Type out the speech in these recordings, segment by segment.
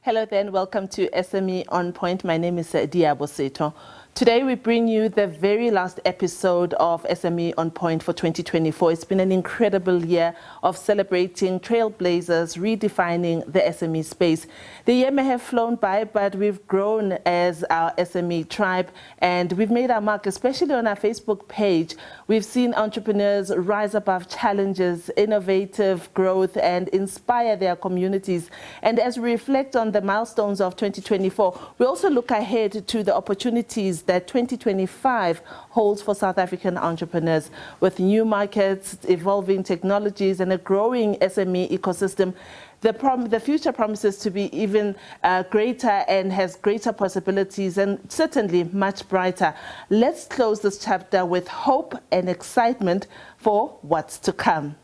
Hello then, welcome to SME On Point. My name is Diabo Seto. Today we bring you the very last episode of SME On Point for 2024. It's been an incredible year of celebrating trailblazers, redefining the SME space. The year may have flown by, but we've grown as our SME tribe and we've made our mark, especially on our Facebook page. We've seen entrepreneurs rise above challenges, innovative growth, and inspire their communities. And as we reflect on the milestones of 2024, we also look ahead to the opportunities that 2025 holds for South African entrepreneurs. With new markets, evolving technologies, and a growing SME ecosystem, the future promises to be even greater and has greater possibilities and certainly much brighter. Let's close this chapter with hope and excitement for what's to come.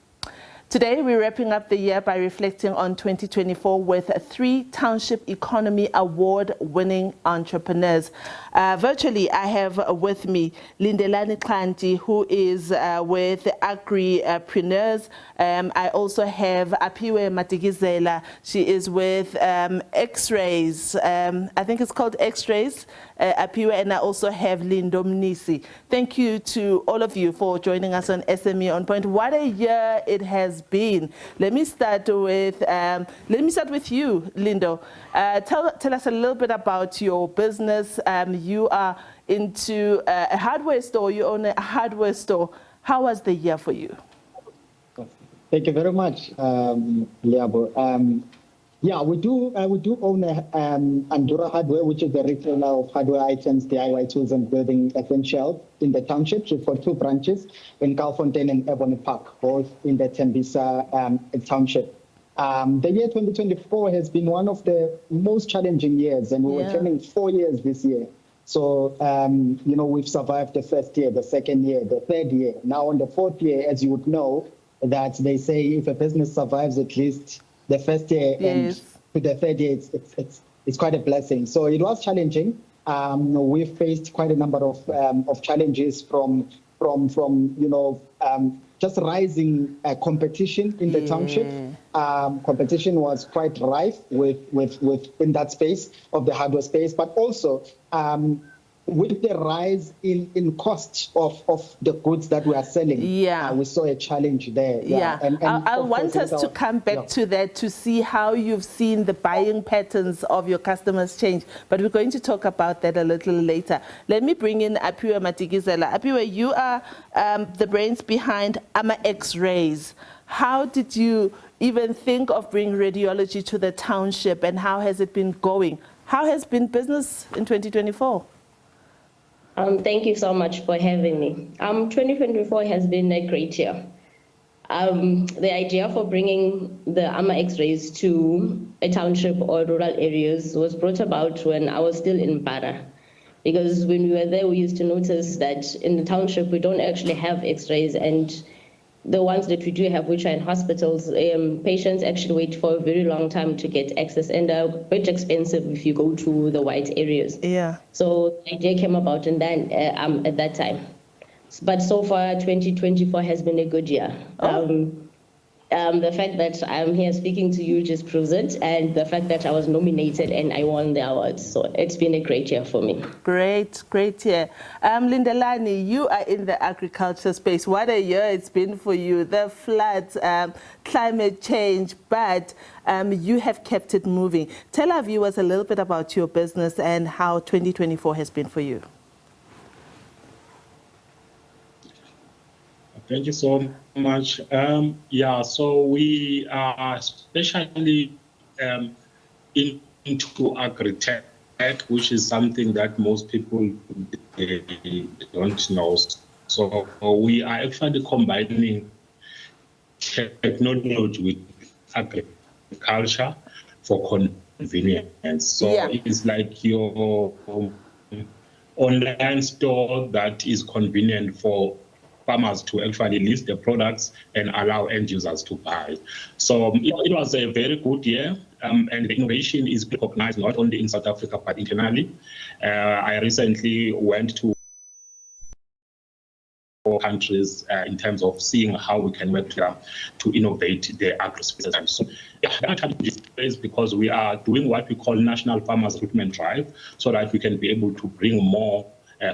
Today, we're wrapping up the year by reflecting on 2024 with 3 Township Economy Award-winning entrepreneurs. Virtually, I have with me Lindelani, who is with Agripreneurs. I also have Aphiwe Madikizela. She is with X-Rays. I think it's called X-Rays. Aphiwe, and I also have Lindo, Mnisi. Thank you to all of you for joining us on SME On Point. What a year it has been. Let me start with you, Lindo. Tell us a little bit about your business. You are into a hardware store. You own a hardware store. How was the year for you? Thank you very much, Liabo. Yeah, we do own Andura Hardware, which is the retailer of hardware items, DIY tools, and building essentials in the township. We've got 2 branches in Galfontein and Ebony Park, both in the Tembisa township. The year 2024 has been one of the most challenging years, and we were turning 4 years this year. So, we've survived the first year, the second year, the third year. Now on the 4th year, as you would know, that they say if a business survives at least the first year and to the third year, it's quite a blessing. So it was challenging. We faced quite a number of challenges from just rising competition in the township. Competition was quite rife in that space of the hardware space, but also with the rise in cost of the goods that we are selling, we saw a challenge there. And I want us to come back to that to see how you've seen the buying patterns of your customers change. But we're going to talk about that a little later. Let me bring in Aphiwe Madikizela. Aphiwe, you are the brains behind X-Rays. How did you even think of bringing radiology to the township, and how has it been going? How has been business in 2024? Thank you so much for having me. 2024 has been a great year. The idea for bringing the X-Rays to a township or rural areas was brought about when I was still in Para. Because when we were there, we used to notice that in the township, we don't actually have X-Rays, and the ones that we do have, which are in hospitals, patients actually wait for a very long time to get access, and are a bit expensive if you go to the white areas. So the idea came about and then at that time. But so far, 2024 has been a good year. The fact that I'm here speaking to you just proves it, and the fact that I was nominated and I won the award. So it's been a great year for me. Great year. Lindelani, you are in the agriculture space. What a year it's been for you. The floods, climate change, but you have kept it moving. Tell our viewers a little bit about your business and how 2024 has been for you. Thank you so much. So we are especially into agri-tech, which is something that most people don't know. So we are actually combining technology with agriculture for convenience. So it's like your online store that is convenient for farmers to actually list their products and allow end users to buy. So it was a very good year, and the innovation is recognized not only in South Africa but internationally. I recently went to countries in terms of seeing how we can work together to innovate the agro-space. So, yeah, that is because we are doing what we call National Farmers Recruitment Drive, so that we can be able to bring more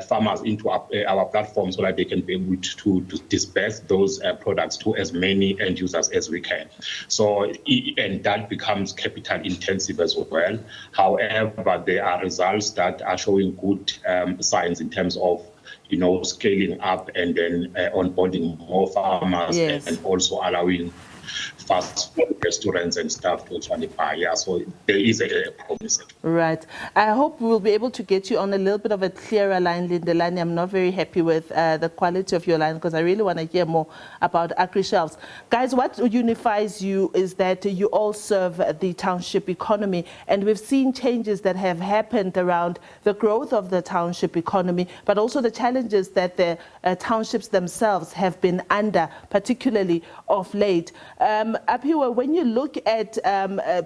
farmers into our platform so that they can be able to disperse those products to as many end users as we can. So, and that becomes capital intensive as well. However, there are results that are showing good signs in terms of scaling up and then onboarding more farmers, yes, and also allowing fast food restaurants and stuff to actually buy. Yeah, so there is a promise. Right. I hope we'll be able to get you on a little bit of a clearer line, Lindelani. I'm not very happy with the quality of your line because I really want to hear more about agri-shelves. Guys, what unifies you is that you all serve the township economy, and we've seen changes that have happened around the growth of the township economy, but also the challenges that the townships themselves have been under, particularly of late. Aphiwe, when you look at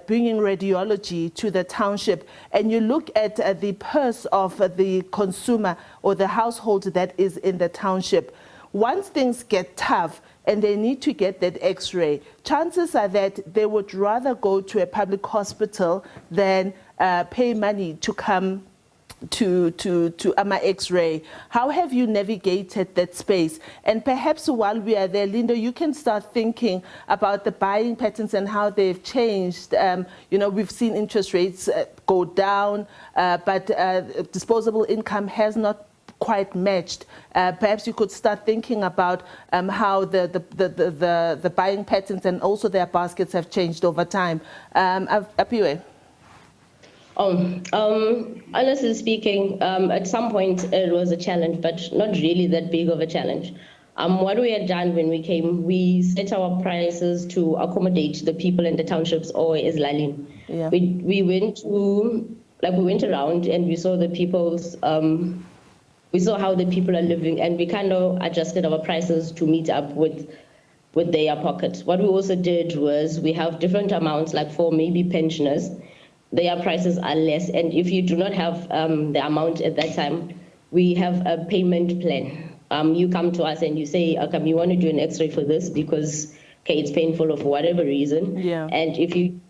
bringing radiology to the township and you look at the purse of the consumer or the household that is in the township, once things get tough and they need to get that x-ray, chances are that they would rather go to a public hospital than pay money to come to AMA X-ray. How have you navigated that space? And perhaps while we are there, Lindo, you can start thinking about the buying patterns and how they've changed. We've seen interest rates go down, but disposable income has not quite matched. Perhaps you could start thinking about how the buying patterns and also their baskets have changed over time. Aphiwe. Honestly speaking, at some point it was a challenge, but not really that big of a challenge. What we had done when we came, we set our prices to accommodate the people in the townships or Lindelani. Yeah. We went around and we saw the people's, we saw how the people are living, and we kind of adjusted our prices to meet up with their pockets. What we also did was we have different amounts, like for maybe pensioners, their prices are less, and if you do not have the amount at that time, we have a payment plan. You come to us and you say, okay, you want to do an x-ray for this because it's painful or for whatever reason. Yeah. And if you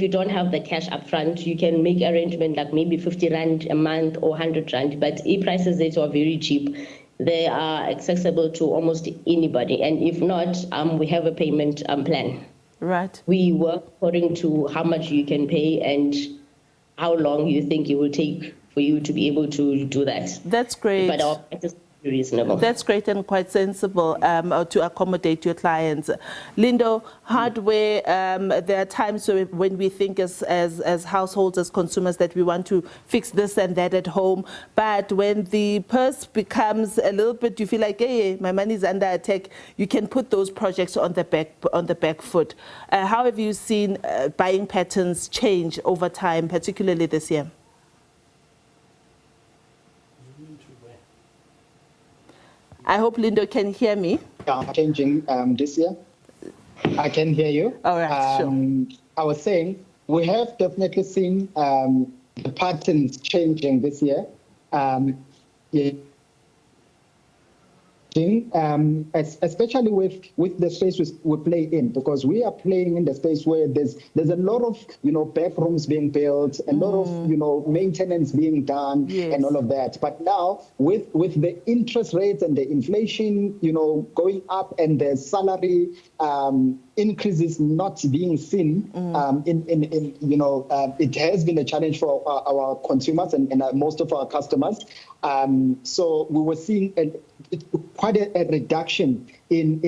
don't have the cash up front, you can make arrangement like maybe 50 Rand a month or 100 Rand, but e-prices that are very cheap. They are accessible to almost anybody, and if not, we have a payment plan. Right. We work according to how much you can pay and how long you think it will take for you to be able to do that. That's great. But our price is reasonable. That's great and quite sensible to accommodate your clients. Lindo, hardware, there are times when we think as households, as consumers, that we want to fix this and that at home. But when the purse becomes a little bit, you feel like, hey, my money is under attack, you can put those projects on the back foot. How have you seen buying patterns change over time, particularly this year? I hope Lindo can hear me. Changing this year. I can hear you. All right, sure. I was saying we have definitely seen the patterns changing this year. Especially with the space we play in, because we are playing in the space where there's a lot of back rooms being built, a lot of maintenance being done, yes, and all of that. But now with the interest rates and the inflation going up and the salary increases not being seen, it has been a challenge for our consumers and most of our customers. So we were seeing quite a reduction in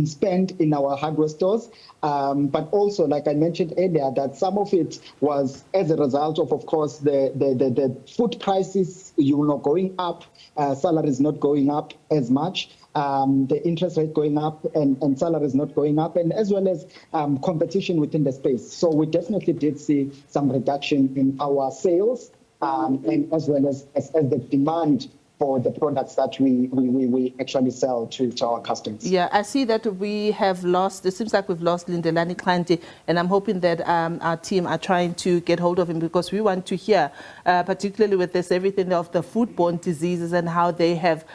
spend in our hardware stores, but also, like I mentioned earlier, that some of it was as a result of course, the food prices going up, salaries not going up as much. The interest rate going up and salaries not going up, and as well as competition within the space. So we definitely did see some reduction in our sales, and as well as the demand for the products that we actually sell to our customers. Yeah, I see that we have lost, it seems like we've lost Lindelani Klanti, and I'm hoping that our team are trying to get hold of him, because we want to hear, particularly with this, everything of the foodborne diseases and how they have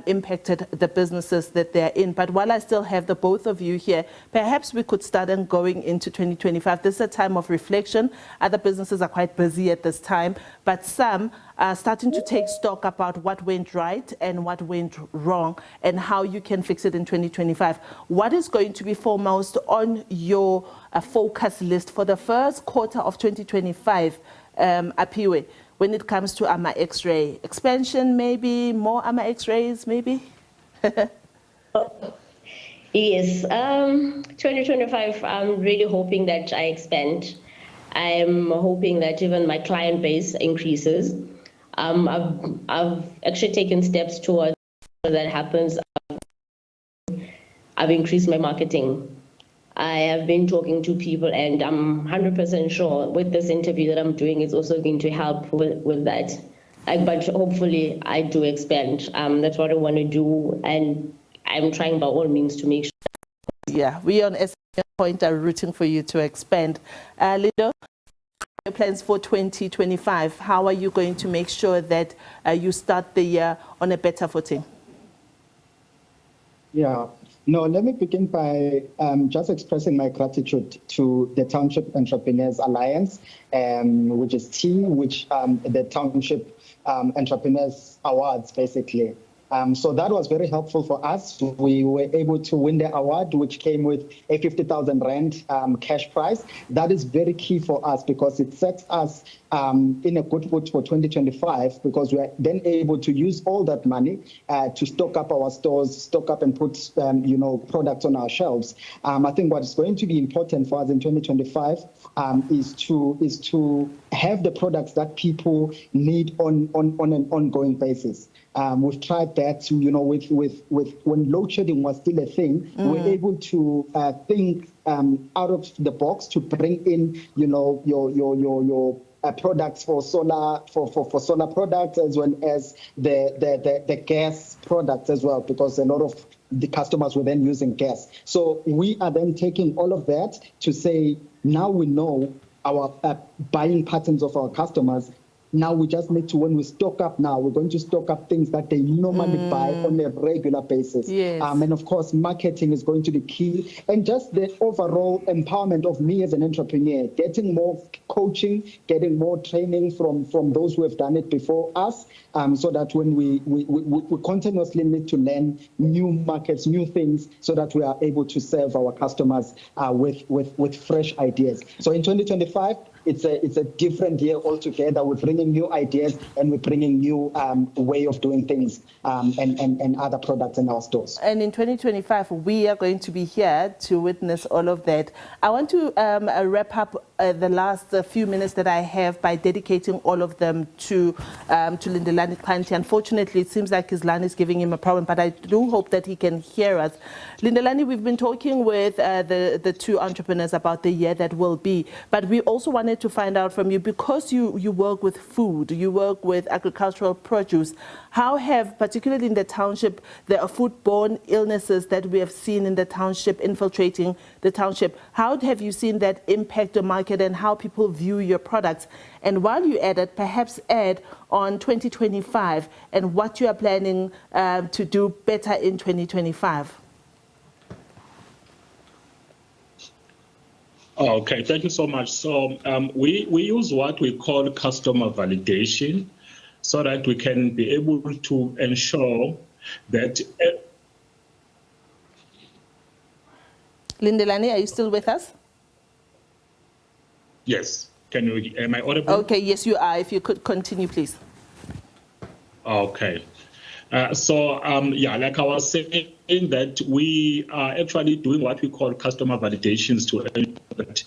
impacted the businesses that they're in. But while I still have the both of you here, perhaps we could start and going into 2025. This is a time of reflection. Other businesses are quite busy at this time, but some are starting to take stock about what went right and what went wrong and how you can fix it in 2025. What is going to be foremost on your focus list for the first quarter of 2025, Aphiwe, when it comes to AMA X-ray? Expansion, maybe? More AMA X-rays, maybe? Yes, 2025, I'm really hoping that I expand. I'm hoping that even my client base increases. I've actually taken steps towards that happens. I've increased my marketing. I have been talking to people, and I'm 100% sure with this interview that I'm doing is also going to help with that. But hopefully I do expand. That's what I want to do, and I'm trying by all means to make sure. Yeah, we on SME Point are rooting for you to expand. Lindo, your plans for 2025, how are you going to make sure that you start the year on a better footing? Yeah, no, let me begin by just expressing my gratitude to the Township Entrepreneurs Alliance, which is which the Township Entrepreneurs Awards, basically. So that was very helpful for us. We were able to win the award, which came with a 50,000 Rand cash prize. That is very key for us because it sets us in a good foot for 2025, because we are then able to use all that money to stock up our stores, stock up and put products on our shelves. I think what is going to be important for us in 2025 is to have the products that people need on an ongoing basis. We've tried that, with when load shedding was still a thing, we're able to think out of the box to bring in, your products for solar, for solar products, as well as the gas products as well, because a lot of the customers were then using gas. So we are then taking all of that to say, now we know our buying patterns of our customers. Now we just need to, when we stock up now, we're going to stock up things that they normally buy on a regular basis. Yes. And of course, marketing is going to be key. And just the overall empowerment of me as an entrepreneur, getting more coaching, getting more training from those who have done it before us, so that when we continuously need to learn new markets, new things, so that we are able to serve our customers with fresh ideas. So in 2025, it's a different year altogether. We're bringing new ideas and we're bringing new way of doing things and other products in our stores. And in 2025, we are going to be here to witness all of that. I want to wrap up the last few minutes that I have by dedicating all of them to Lindelani Khanti. Unfortunately, it seems like his line is giving him a problem, but I do hope that he can hear us. Lindelani, we've been talking with the two entrepreneurs about the year that will be, but we also wanted to find out from you, because you work with food, you work with agricultural produce, how have, particularly in the township, the foodborne illnesses that we have seen in the township infiltrating the township, how have you seen that impact the market and how people view your products? And while you add it, perhaps add on 2025 and what you are planning to do better in 2025. Okay, thank you so much. So we use what we call customer validation, so that we can be able to ensure that... Lindelani, are you still with us? Yes. Am I audible? Okay, yes, you are. If you could continue, please. Okay. Like I was saying, that we are actually doing what we call customer validations to ensure that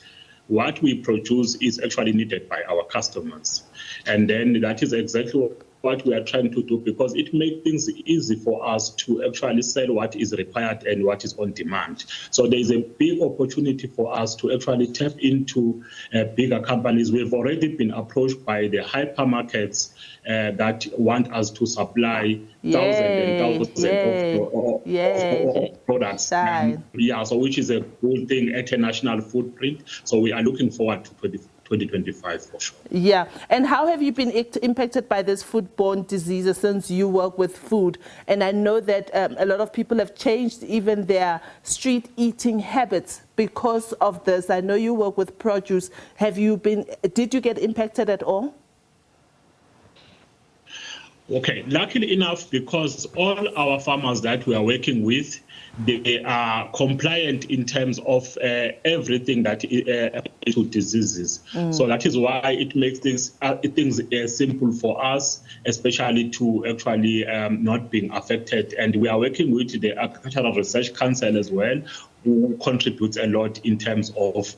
what we produce is actually needed by our customers. And then that is exactly what we are trying to do, because it makes things easy for us to actually sell what is required and what is on demand. So there is a big opportunity for us to actually tap into bigger companies. We've already been approached by the hypermarkets that want us to supply thousands and thousands of products. So which is a good thing at a national footprint. So we are looking forward to 2025 for sure. Yeah. And how have you been impacted by this foodborne diseases since you work with food? And I know that a lot of people have changed even their street eating habits because of this. I know you work with produce. Did you get impacted at all? Okay, luckily enough, because all our farmers that we are working with, they are compliant in terms of everything that is to diseases. So that is why it makes things simple for us, especially to actually not being affected. And we are working with the Agricultural Research Council as well, who contributes a lot in terms of,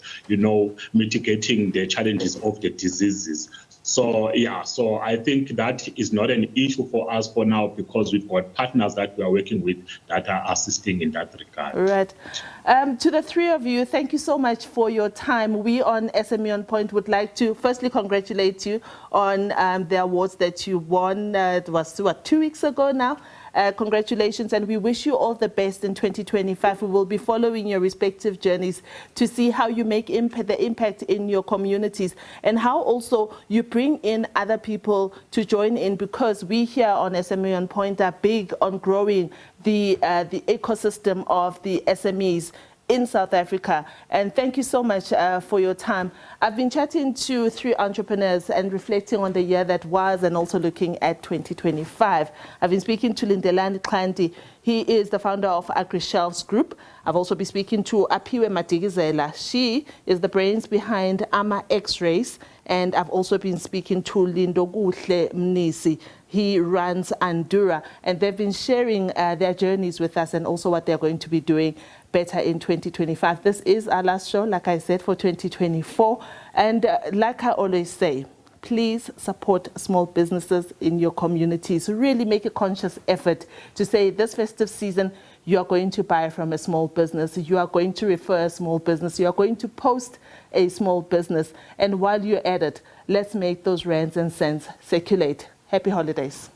mitigating the challenges of the diseases. So, so I think that is not an issue for us for now because we've got partners that we are working with that are assisting in that regard. Right. To the three of you, thank you so much for your time. We on SME On Point would like to firstly congratulate you on the awards that you won. It was, 2 weeks ago now? Congratulations, and we wish you all the best in 2025. We will be following your respective journeys to see how you make the impact in your communities and how also you bring in other people to join in, because we here on SME On Point are big on growing the ecosystem of the SMEs in South Africa. And thank you so much for your time. I've been chatting to 3 entrepreneurs and reflecting on the year that was and also looking at 2025. I've been speaking to Lindelani. He is the founder of AgriShelves Group. I've also been speaking to Aphiwe Madikizela. She is the brains behind AMA X-Rays. And I've also been speaking to Lindo Mnisi. He runs Andura, and they've been sharing their journeys with us and also what they're going to be doing better in 2025. This is our last show, like I said, for 2024. And like I always say, please support small businesses in your communities. Really make a conscious effort to say this festive season, you are going to buy from a small business, you are going to refer a small business, you are going to post a small business. And while you're at it, let's make those rands and cents circulate. Happy holidays.